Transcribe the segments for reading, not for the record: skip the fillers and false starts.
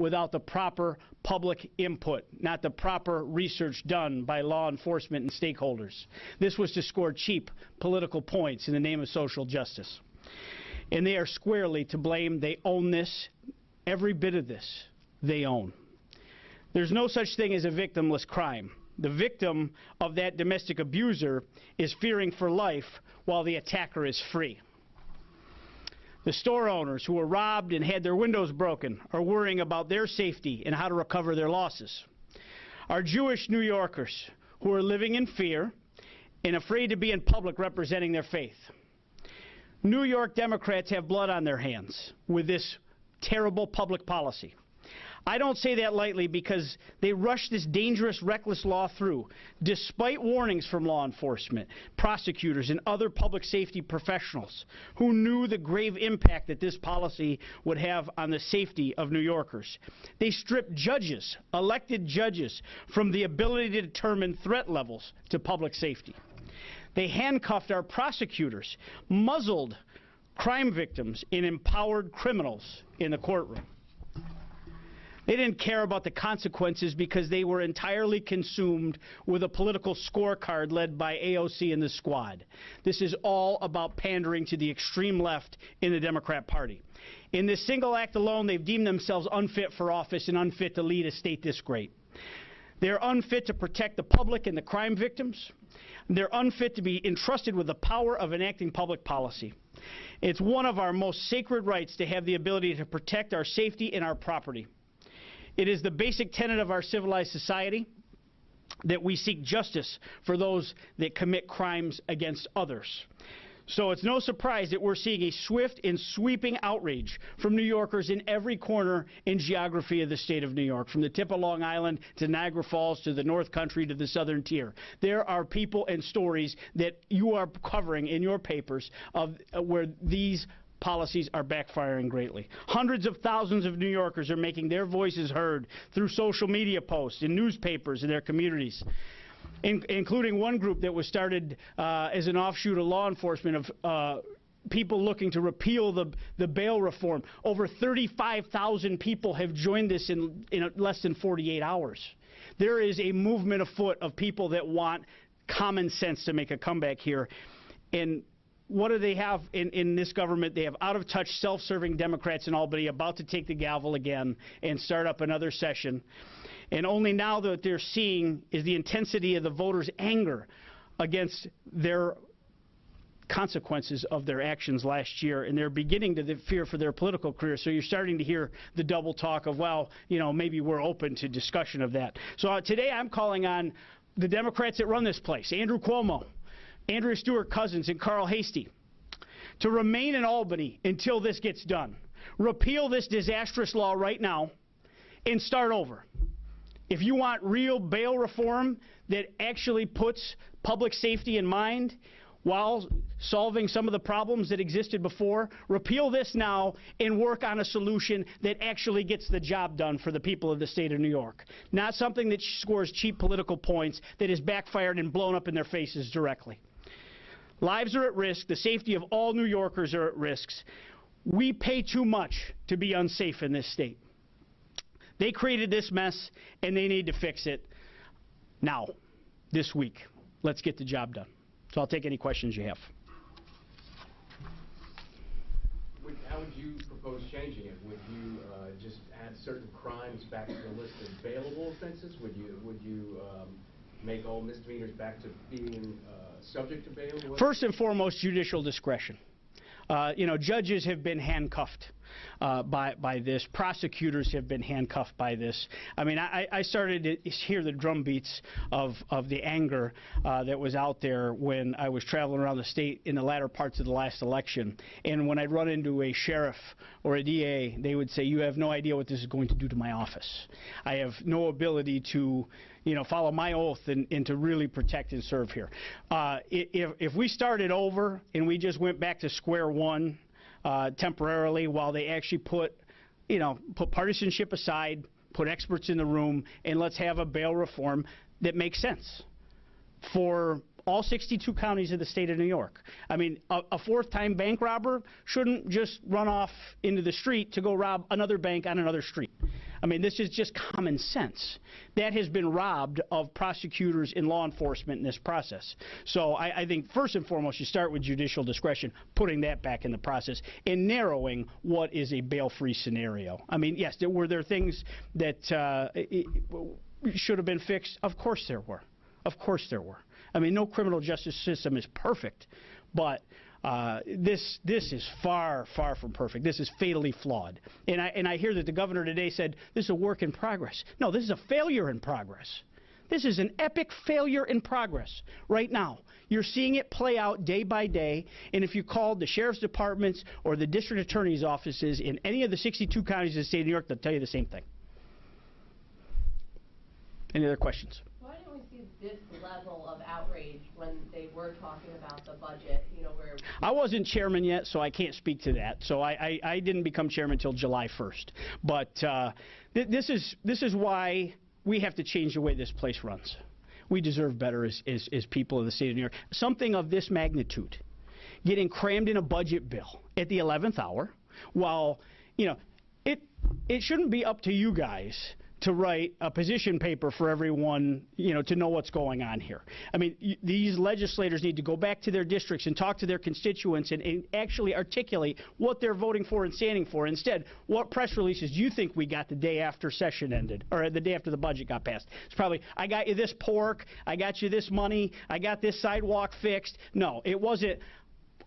without the proper public input, not the proper research done by law enforcement and stakeholders. This was to score cheap political points in the name of social justice. And they are squarely to blame. They own this. Every bit of this they own. There's no such thing as a victimless crime. The victim of that domestic abuser is fearing for life while the attacker is free. The store owners who were robbed and had their windows broken are worrying about their safety and how to recover their losses. Our Jewish New Yorkers who are living in fear and afraid to be in public representing their faith. New York Democrats have blood on their hands with this terrible public policy. I don't say that lightly because they rushed this dangerous, reckless law through, despite warnings from law enforcement, prosecutors, and other public safety professionals who knew the grave impact that this policy would have on the safety of New Yorkers. They stripped judges, elected judges, from the ability to determine threat levels to public safety. They handcuffed our prosecutors, muzzled crime victims, and empowered criminals in the courtroom. They didn't care about the consequences because they were entirely consumed with a political scorecard led by AOC and the squad. This is all about pandering to the extreme left in the Democrat Party. In this single act alone, they've deemed themselves unfit for office and unfit to lead a state this great. They're unfit to protect the public and the crime victims. They're unfit to be entrusted with the power of enacting public policy. It's one of our most sacred rights to have the ability to protect our safety and our property. It is the basic tenet of our civilized society that we seek justice for those that commit crimes against others. So it's no surprise that we're seeing a swift and sweeping outrage from New Yorkers in every corner and geography of the state of New York, from the tip of Long Island to Niagara Falls to the North Country to the Southern Tier. There are people and stories that you are covering in your papers of where these policies are backfiring greatly. Hundreds of thousands of New Yorkers are making their voices heard through social media posts in newspapers in their communities, including one group that was started as an offshoot of law enforcement of people looking to repeal the bail reform. Over 35,000 people have joined this in less than 48 hours. There is a movement afoot of people that want common sense to make a comeback here. And what do they have in this government? They have out-of-touch, self-serving Democrats in Albany about to take the gavel again and start up another session. And only now that they're seeing is the intensity of the voters' anger against their consequences of their actions last year, and they're beginning to fear for their political career. So you're starting to hear the double talk of, well, you know, maybe we're open to discussion of that. So today I'm calling on the Democrats that run this place, Andrew Cuomo, Andrea Stewart-Cousins, and Carl Hastie, to remain in Albany until this gets done. Repeal this disastrous law right now and start over. If you want real bail reform that actually puts public safety in mind while solving some of the problems that existed before, repeal this now and work on a solution that actually gets the job done for the people of the state of New York. Not something that scores cheap political points that is backfired and blown up in their faces directly. Lives are at risk. The safety of all New Yorkers are at risk. We pay too much to be unsafe in this state. They created this mess, and they need to fix it now, this week. Let's get the job done. So I'll take any questions you have. How would you propose changing it? Would you just add certain crimes back to the list of bailable offenses? Would you make all misdemeanors back to being subject to bail? First and foremost, judicial discretion. You know, judges have been handcuffed by this. Prosecutors have been handcuffed by this. I mean, I started to hear the drumbeats of the anger that was out there when I was traveling around the state in the latter parts of the last election. And when I'd run into a sheriff or a DA, they would say, "You have no idea what this is going to do to my office. I have no ability to, you know, follow my oath and to really protect and serve here." If we started over and we just went back to square one temporarily while they actually put partisanship aside, put experts in the room, and let's have a bail reform that makes sense for all 62 counties of the state of New York. I mean, a fourth-time bank robber shouldn't just run off into the street to go rob another bank on another street. I mean, this is just common sense. That has been robbed of prosecutors and law enforcement in this process. So I think first and foremost, you start with judicial discretion, putting that back in the process, and narrowing what is a bail-free scenario. I mean, yes, were there things that should have been fixed? Of course there were. Of course there were. I mean, no criminal justice system is perfect, but this is far, far from perfect. This is fatally flawed. And I hear that the governor today said this is a work in progress. No, this is a failure in progress. This is an epic failure in progress right now. You're seeing it play out day by day, and if you called the sheriff's departments or the district attorney's offices in any of the 62 counties of the state of New York, they'll tell you the same thing. Any other questions? Why didn't we see this level of outrage when they were talking about the budget, you know, where... I wasn't chairman yet, so I can't speak to that. So I didn't become chairman until July 1st. But this is why we have to change the way this place runs. We deserve better as people of the state of New York. Something of this magnitude, getting crammed in a budget bill at the 11th hour, while, you know, it shouldn't be up to you guys to write a position paper for everyone, you know, to know what's going on here. I mean, these legislators need to go back to their districts and talk to their constituents and actually articulate what they're voting for and standing for. Instead, what press releases do you think we got the day after session ended, or the day after the budget got passed? It's probably, I got you this pork, I got you this money, I got this sidewalk fixed. No, it wasn't.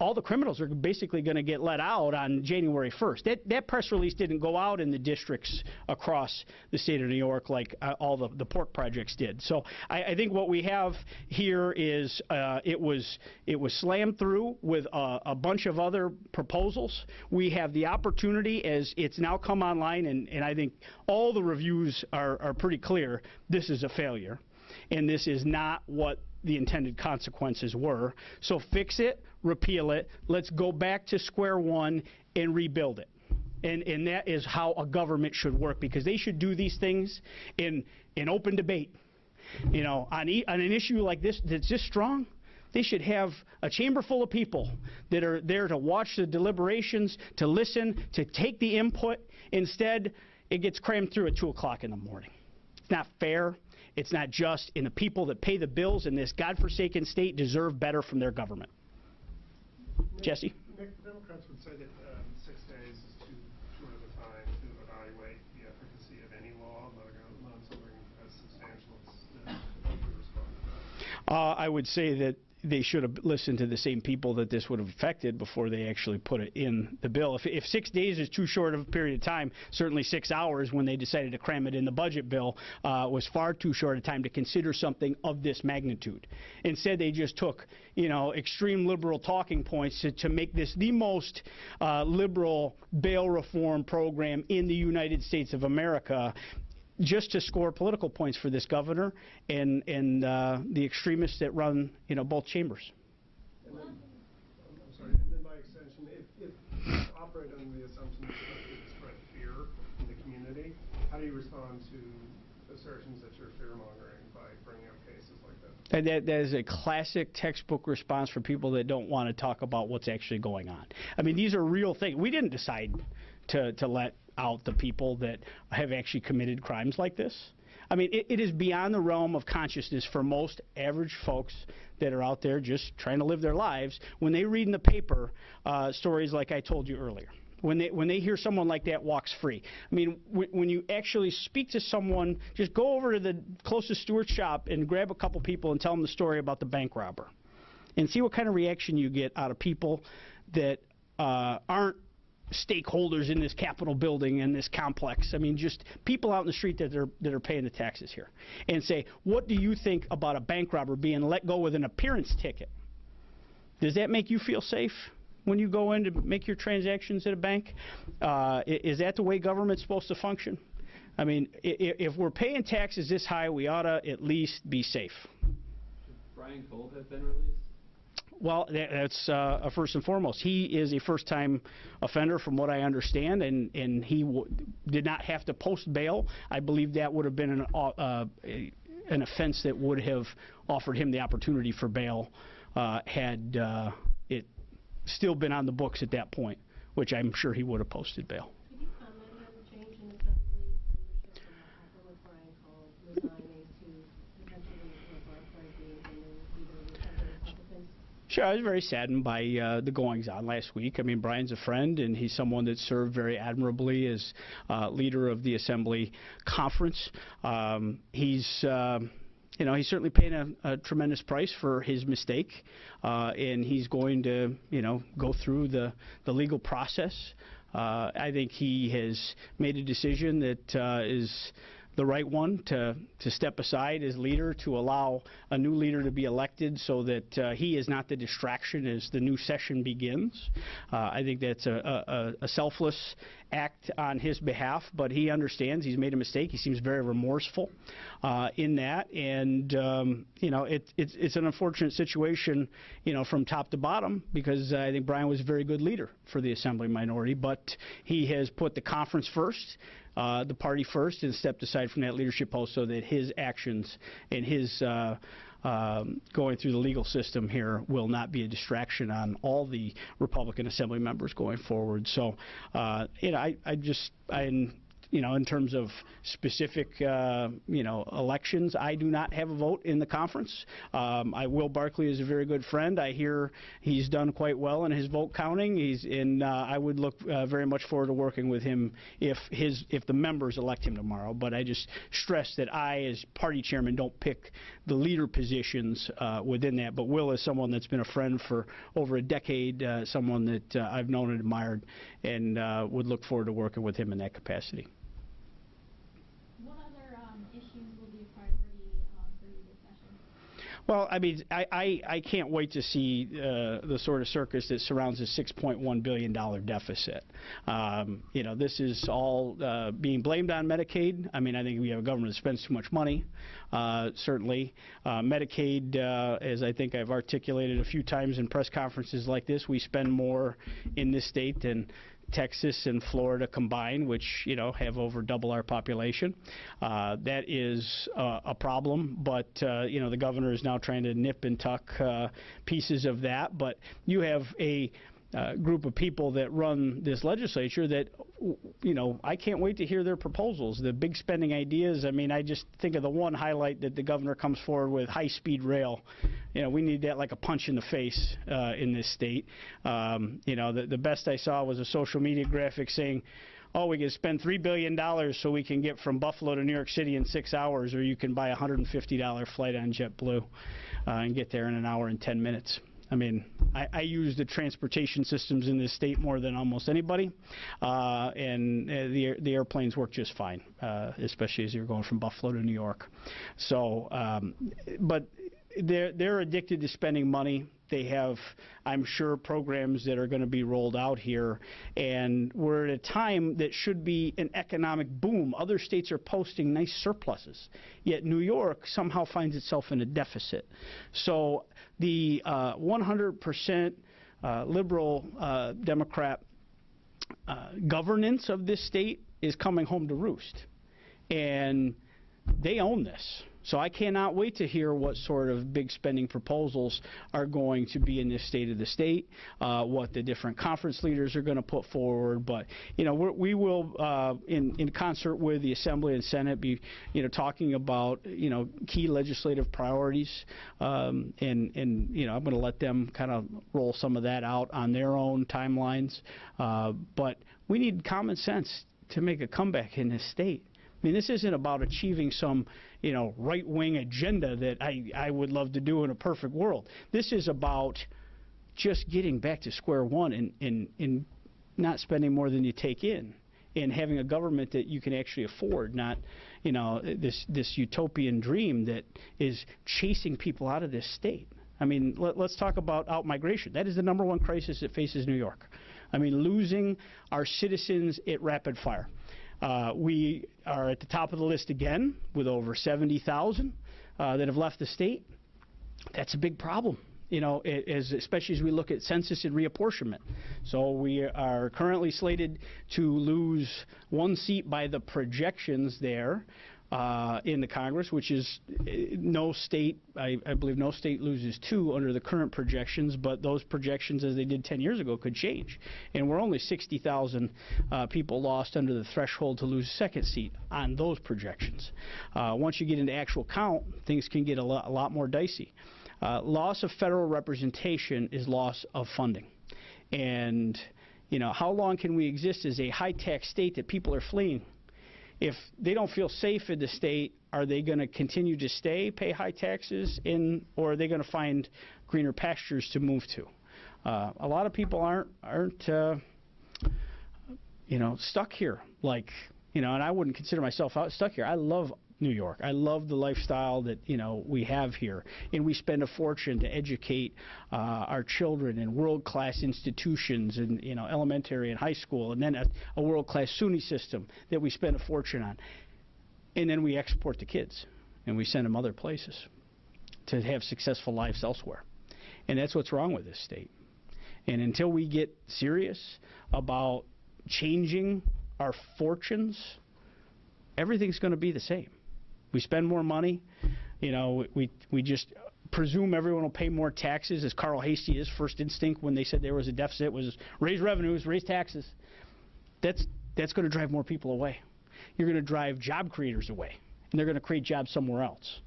All the criminals are basically going to get let out on January 1st. That press release didn't go out in the districts across the state of New York like all the pork projects did. So I think what we have here is it was slammed through with a bunch of other proposals. We have the opportunity, as it's now come online, and I think all the reviews are pretty clear, this is a failure. And this is not what the intended consequences were. So fix it, repeal it, let's go back to square one and rebuild it. And that is how a government should work, because they should do these things in open debate. You know, on an issue like this that's this strong, they should have a chamber full of people that are there to watch the deliberations, to listen, to take the input. Instead, it gets crammed through at 2 o'clock in the morning. It's not fair. It's not just, and the people that pay the bills in this godforsaken state deserve better from their government. Jesse? Democrats would say that 6 days is too short of a time to evaluate the efficacy of any law, not something as substantial as this. How do you respond to that? I would say that they should have listened to the same people that this would have affected before they actually put it in the bill. If 6 days is too short of a period of time, certainly 6 hours when they decided to cram it in the budget bill was far too short a time to consider something of this magnitude. Instead, they just took, you know, extreme liberal talking points to make this the most liberal bail reform program in the United States of America, just to score political points for this governor and the extremists that run, you know, both chambers. And then, I'm sorry, and then by extension, if you operate under the assumption that it would spread fear in the community, how do you respond to assertions that you're fear-mongering by bringing up cases like that? And that is a classic textbook response for people that don't want to talk about what's actually going on. I mean, these are real things. We didn't decide to let out the people that have actually committed crimes like this. I mean, it is beyond the realm of consciousness for most average folks that are out there just trying to live their lives when they read in the paper stories like I told you earlier. When they hear someone like that walks free. I mean, when you actually speak to someone, just go over to the closest Stewart's shop and grab a couple people and tell them the story about the bank robber, and see what kind of reaction you get out of people that aren't stakeholders in this Capitol building and this complex. I mean, just people out in the street that are paying the taxes here, and say, what do you think about a bank robber being let go with an appearance ticket? Does that make you feel safe when you go in to make your transactions at a bank? Is that the way government's supposed to function? I mean, if we're paying taxes this high, we ought to at least be safe. Should Brian Gold have been released? Well, that's first and foremost. He is a first-time offender, from what I understand, and he did not have to post bail. I believe that would have been an offense that would have offered him the opportunity for bail had it still been on the books at that point, which I'm sure he would have posted bail. Could you comment on the change in assembly leadership? Sure, I was very saddened by the goings-on last week. I mean, Brian's a friend, and he's someone that served very admirably as leader of the Assembly Conference. He's certainly paying a tremendous price for his mistake, and he's going to, go through the legal process. I think he has made a decision that is the right one to step aside as leader, to allow a new leader to be elected so that he is not the distraction as the new session begins. I think that's a selfless act on his behalf, but he understands he's made a mistake. He seems very remorseful in that, and it's an unfortunate situation, from top to bottom, because I think Brian was a very good leader for the Assembly minority, but he has put the conference first, the party first, and stepped aside from that leadership post so that his actions and his going through the legal system here will not be a distraction on all the Republican Assembly members going forward. So, in terms of specific, elections, I do not have a vote in the conference. Will Barkley is a very good friend. I hear he's done quite well in his vote counting. I would look very much forward to working with him if the members elect him tomorrow. But I just stress that I, as party chairman, don't pick the leader positions within that. But Will is someone that's been a friend for over a decade, someone that I've known and admired, and would look forward to working with him in that capacity. What other issues will be a priority for you this session? Well, I mean, I can't wait to see the sort of circus that surrounds a $6.1 billion deficit. This is all being blamed on Medicaid. I mean, I think we have a government that spends too much money, certainly. Medicaid, as I think I've articulated a few times in press conferences like this, we spend more in this state than Texas and Florida combined, which, have over double our population. That is a problem, but, the governor is now trying to nip and tuck pieces of that. But you have a group of people that run this legislature that, I can't wait to hear their proposals, the big spending ideas. I mean, I just think of the one highlight that the governor comes forward with, high-speed rail. We need that like a punch in the face in this state. The best I saw was a social media graphic saying, oh, we can spend $3 billion so we can get from Buffalo to New York City in 6 hours, or you can buy a $150 flight on JetBlue and get there in an hour and 10 minutes. I mean, I use the transportation systems in this state more than almost anybody, and the airplanes work just fine, especially as you're going from Buffalo to New York. So, but they're addicted to spending money. They have, I'm sure, programs that are going to be rolled out here, and we're at a time that should be an economic boom. Other states are posting nice surpluses, yet New York somehow finds itself in a deficit. So the 100% liberal Democrat governance of this state is coming home to roost, and they own this. So I cannot wait to hear what sort of big spending proposals are going to be in this state of the state, what the different conference leaders are going to put forward. But, we will, in concert with the Assembly and Senate, be, talking about, key legislative priorities. And I'm going to let them kind of roll some of that out on their own timelines. But we need common sense to make a comeback in this state. I mean, this isn't about achieving some, right-wing agenda that I would love to do in a perfect world. This is about just getting back to square one and not spending more than you take in, and having a government that you can actually afford, not, this utopian dream that is chasing people out of this state. I mean, let's talk about out-migration. That is the #1 crisis that faces New York. I mean, losing our citizens at rapid fire. We are at the top of the list again with over 70,000 that have left the state. That's a big problem, especially as we look at census and reapportionment. So we are currently slated to lose 1 seat by the projections there in the Congress, which is no state, I believe no state loses 2 under the current projections, but those projections, as they did 10 years ago, could change. And we're only 60,000 people lost under the threshold to lose a 2nd seat on those projections. Once you get into actual count, things can get a lot more dicey. Loss of federal representation is loss of funding. And, you know, how long can we exist as a high-tax state that people are fleeing? If they don't feel safe in the state, are they going to continue to stay, pay high taxes, or are they going to find greener pastures to move to? A lot of people aren't you know, stuck here. Like, you know, and I wouldn't consider myself stuck here. I love New York. I love the lifestyle that, you know, we have here, and we spend a fortune to educate our children in world-class institutions, and, you know, elementary and high school, and then a world-class SUNY system that we spend a fortune on, and then we export the kids and we send them other places to have successful lives elsewhere, and that's what's wrong with this state. And until we get serious about changing our fortunes, everything's going to be the same. We spend more money, you know, we just presume everyone will pay more taxes, as Carl Hastie, his first instinct when they said there was a deficit was raise revenues, raise taxes. That's going to drive more people away. You're going to drive job creators away, and they're going to create jobs somewhere else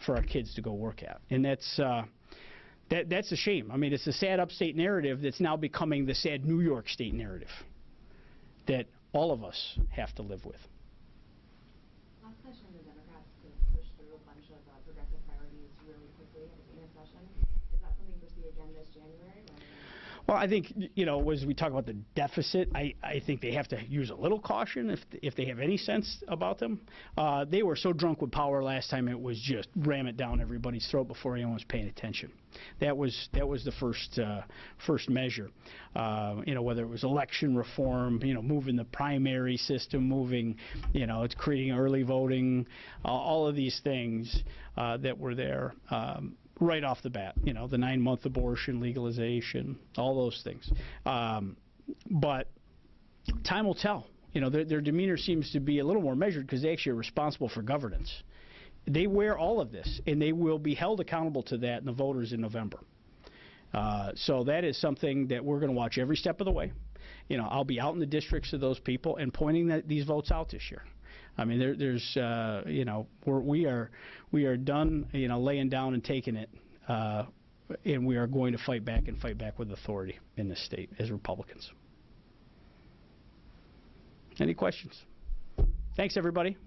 for our kids to go work at. And that's a shame. I mean, it's a sad upstate narrative that's now becoming the sad New York State narrative that all of us have to live with. Last session, the Democrats could push through a bunch of progressive priorities really quickly in a session. Is that something you foresee again this January? Well, I think, you know, as we talk about the deficit, I think they have to use a little caution if they have any sense about them. They were so drunk with power last time, it was just ram it down everybody's throat before anyone was paying attention. That was the first measure. You know, whether it was election reform, you know, moving the primary system, moving, you know, it's creating early voting, all of these things that were there. Right off the bat, you know, the 9-month abortion legalization, all those things. But time will tell. You know, their demeanor seems to be a little more measured because they actually are responsible for governance. They wear all of this, and they will be held accountable to that in the voters in November. So that is something that we're going to watch every step of the way. You know, I'll be out in the districts of those people and pointing these votes out this year. I mean, there's you know, we are done, you know, laying down and taking it, and we are going to fight back with authority in this state as Republicans. Any questions? Thanks, everybody.